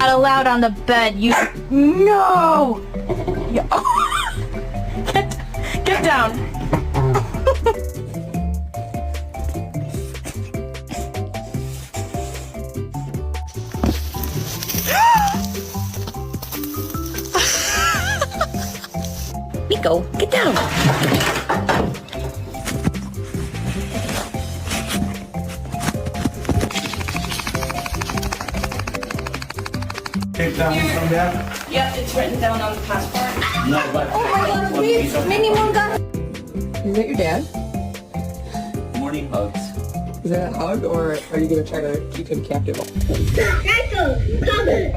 Not allowed on the bed. You no. Yeah. Get down. Nico, get down. Take down from there? Yeah, it's written down on the passport. No, but. Oh my God, please, Minnie Monga. Is that your dad? Morning hugs. Is that a hug, or are you going to try to keep him captive?